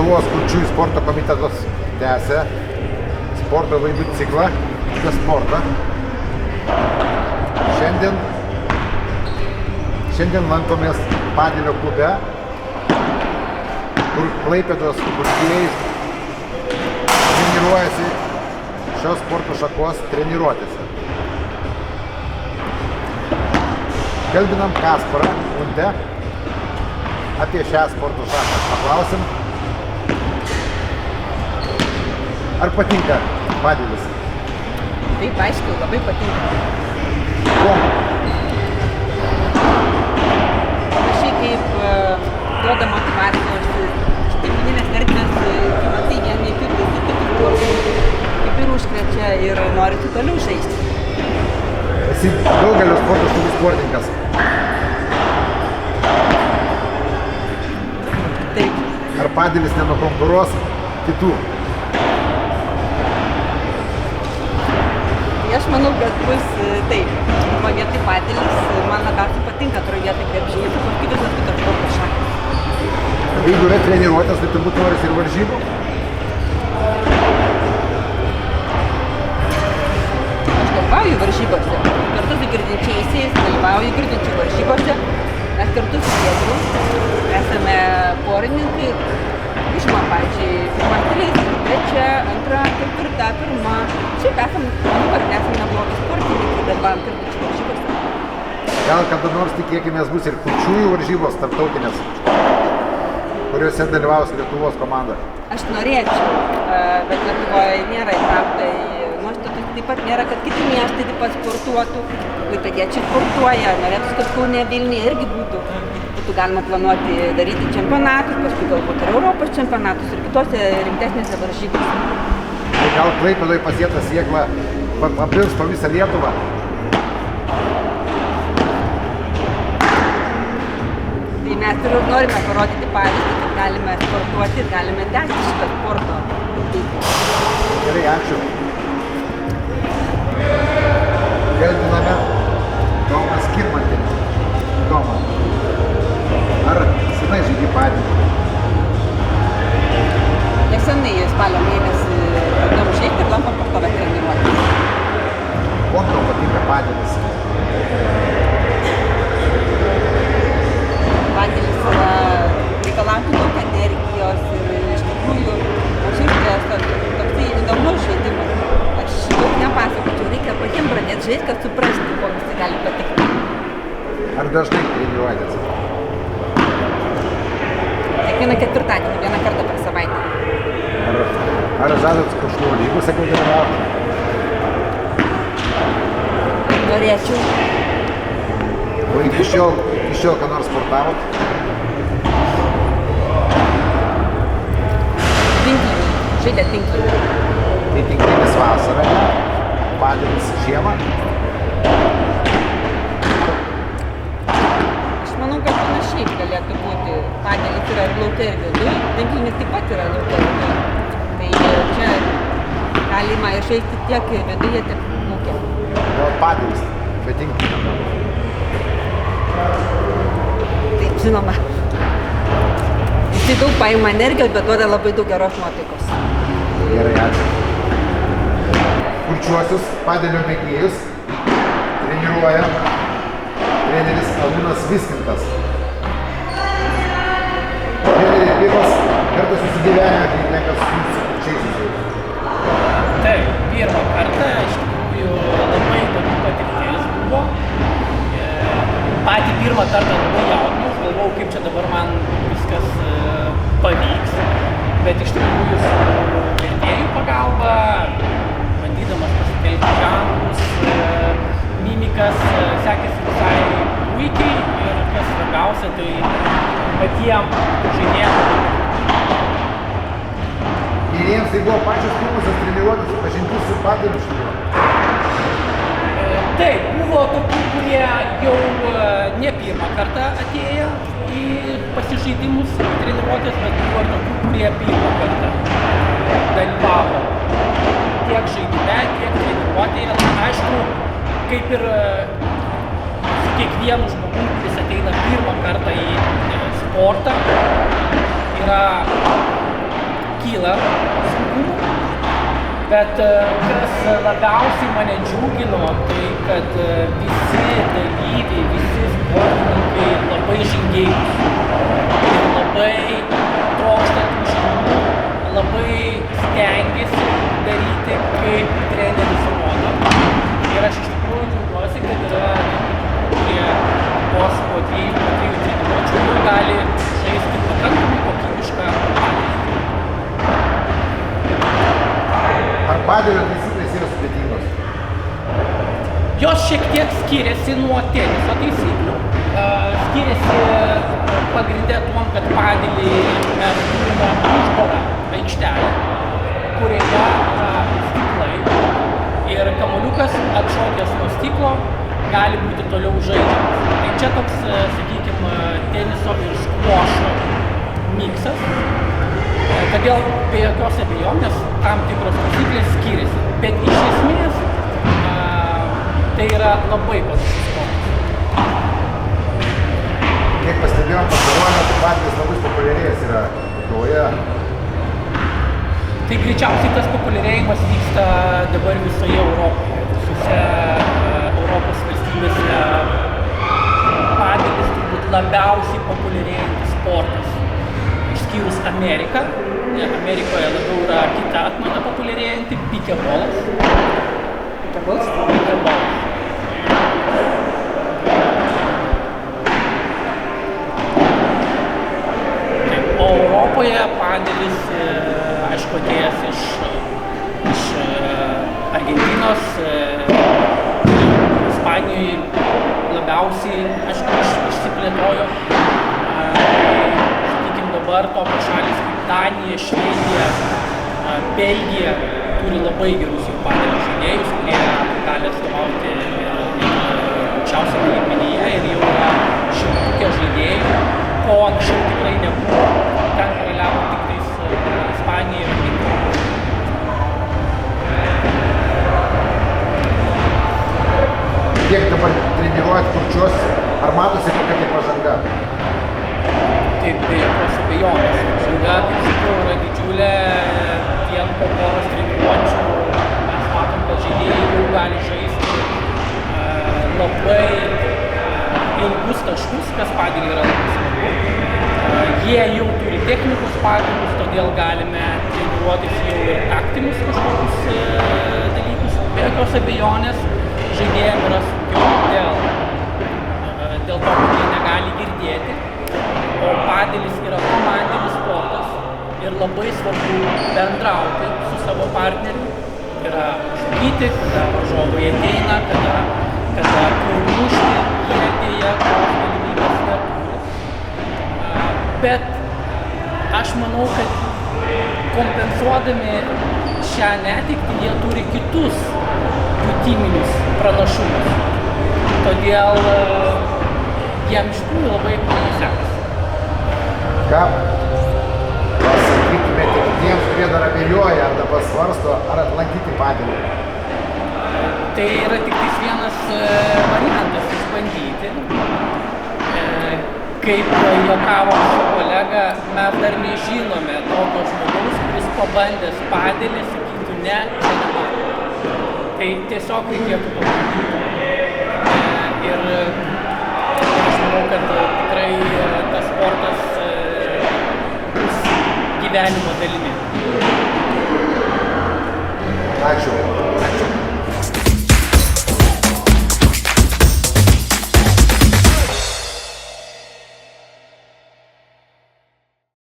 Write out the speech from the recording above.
Lietuvos kurčiųjų sporto komitetas tęsia sporto laidų ciklą apie sportą. Šiandien lankomės padelio klube, kur Klaipėdos kurtieji treniruojasi šios sporto šakos treniruotėse. Kalbinam Kasparą Untę apie šią sporto šaką. Paklausim, ar patinka padelis? Taip, aišku, labai patinka. Kuom? Panašiai kaip duoda motyvacijos, stiprininės merkinės, matai vieni kitų kaip ir užkrečia ir nori tu toliau žaisti. Esi daugelio sporto šakų sportininkas. Taip. Ar padelis nenukonkuruos kitų? Aš manau, kad bus taip. Pirmoje vietoj padelis, man labiausiai patinka, antroje vietoj krepšinis, paskui visos kitos sporto šakos. Jeigu yra treniruotės, tai turbūt norisi ir varžybų? Aš dalyvauju varžybose. Kartu su girdinčiaisiais dalyvauju girdinčių varžybose. Mes kartu su Giedru esame porininkai. Užima, pavyzdžiui, pirma dalis, trečia, antra, ketvirta, pirma. Šiaip esam, manau, kad nesame neblogi sportininkai, dalyvaujam girdinčių varžybose. Gal kada nors tikėkimės bus ir kurčiųjų varžybos tarptautinės, kuriuose dalyvaus Lietuvos komanda? Aš norėčiau, bet Lietuvoje nėra įtraukta į nuostatus, taip pat nėra, kad kiti miestai taip pat sportuotų. Klaipėdiečiai sportuoja, norėtųsi, kad Kaune, Vilniuje irgi būtų galima planuoti daryti čempionatus, paskui galbūt ir Europos čempionatus ir kitose rimtesnėse varžybose. Tai gal Klaipėdoje pasėta sėkla papirs po visą Lietuvą? Tai mes ir norime parodyti pavyzdį, kad galime sportuoti ir galime tęsti šitą sporto veiklą. Gerai, ačiū. Kalbiname Tomą Skirmantį. Tomą, ar senai žaidi padelį? Nesenai spalio mėnesį pradėjom žaisti ir lankom pastovią treniruotę. Kuom tau patinka padelis? Padelis reikalauja daug energijos ir iš tikrųjų mažiau streso, toksai įdomus žaidimas. Aš daug nepasakočiau, reikia patiems pradėti žaisti, kad suprasti, kuo visi gali patikti. Ar dažnai treniruojatės? Kiekvieną ketvirtadienį, vieną kartą per savaitę. Ar žadat kažkokių lygų, sakau, dalyvauti? Norėčiau. O iki šiol ką nors sportavot? Tinklinį. Žaidė tinklinį. Tai tinklinis vasarą, padelis žiemą? Aš manau, kad panašiai galėtų būti. Padelis yra ir lauke ir viduj, tinklinis taip pat yra lauke ir viduj. Tai čia galima žaisti tiek viduje, tiek lauke. Gal padelis, bet tinklinio. Taip, žinoma. Jisai daug paima energijos, bet duoda labai daug geros nuotaikos. Gerai, ačiū. Kurčiuosius padelio mėgėjus treniruoja treneris Arūnas Viskintas. Treneri, pirmas kartas susigyvenę, kai tenka su kurčiaisiais. Taip, pirmą kartą iš tikrųjų labai įdomi patirtis buvo. Patį pirmą kartą labai jaudinau, galvojau, kaip čia dabar man viskas pavyks, bet iš tikrųjų su vertėjų pagalba, bandydamas pasitelkti ženklus, mimikas, sekėsi visai puikiai ir kas svarbiausia, tai patiem žaidėjams. Ir jiems tai buvo pačios pirmosios treniruotės, pažintis su padeliu iš tikrųjų. Taip, buvo tokių, kurie jau ne pirmą kartą atėjo į pasižaidimus treniruotės, bet buvo ir tokių, kurie pirmą kartą dalyvavo tiek žaidime, tiek treniruotėje. Aišku, kaip ir su kiekvienu žmogum, kuris ateina pirmą kartą į sportą, yra nekyla sunkumų. Bet kas labiausiai mane džiugino, tai kad visi dalyviai, visi sportininkai labai žingeidūs ir labai trokšta tų žinių, labai stengiasi daryti, kaip treneris rodo. Ir aš iš tikrųjų džiaugiuosi, kad yra kurie vos po 2-3 treniruočių jau gali žaisti pakankamai kokybišką padelį. Ar padelio taisyklės yra sudėtingos? Jos šiek tiek skiriasi nuo teniso taisyklių. Skiriasi pagrindė tuom, kad padelį mes turime uždarą aikštelę, kurioje yra stiklai ir kamuoliukas atšokęs nuo stiklo gali būti toliau žaidžiamas. Tai čia toks, sakykime, teniso ir skvošo miksas. Todėl be jokios abejonės tam tikros taisyklės skiriasi, bet iš esmės tai yra labai panašus sportas. Kiek pastebėjom, pastaruoju metu padelis labai populiarėjęs yra Lietuvoje. Tai greičiausiai tas populiarėjimas vyksta dabar visoje Europoje. Visose Europos valstybėse padelis turbūt labiausiai populiarėjantis sportas. Išskyrus Ameriką. Amerikoje labiau yra kita atmaina populiarėjanti – pikebollas. Pikebollas? Pikebollas. Taip, o Europoje padelis, aišku, atėjęs iš Argentinos, Ispanijoje labiausiai, aišku, išsiplėtojo. Dabar tokios šalys kaip Danija, Švedija, Belgija turi labai gerus jau padelio žaidėjus, kurie gali atstovauti aukščiausiame lygmenyje ir jau yra šimtukė žaidėjų, ko anksčiau tikrai nebuvo. Ten karaliavo tik tais Ispanija ir Argentina. Kiek dabar treniruojat kurčios, ar matosi kokia tai pažanga? Taip, be jokios abejonės. Pažanga, kaip sakiau, yra didžiulė, vien po poros treniruočių mes matom, kad žaidėjai jau gali žaisti labai ilgus taškus, kas padelį yra labai svarbu. Jie jau turi technikos pagrindus, todėl galime treniruotis jau ir taktinius kažkokius dalykus. Be jokios abejonės žaidėjams yra sunkiau dėl to, kad jie negali girdėti. O padelis yra komandinis sportas ir labai svarbu bendrauti su savo partneriu. Yra žudyti, kada varžovai ateina, kada kur mušti, jie atėję, tos galimybės neturi. Bet aš manau, kad kompensuodami šią netektį, jie turi kitus jutiminius pranašumus. Todėl jiem iš tikrųjų labai sekasi. Ką pasakytumėte kitiems, kurie dar abejoja ar dabar svarsto, ar atlankyti padelį? Tai yra tik vienas variantas išbandyti. Kaip juokavo su kolega, mes dar nežinome tokio žmogaus, kuris pabandęs padelį sakytų ne, čia ne man. Tai tiesiog reikėtų pabandyti. Ir aš manau, kad tikrai tas sportas gyvenimo dalimi.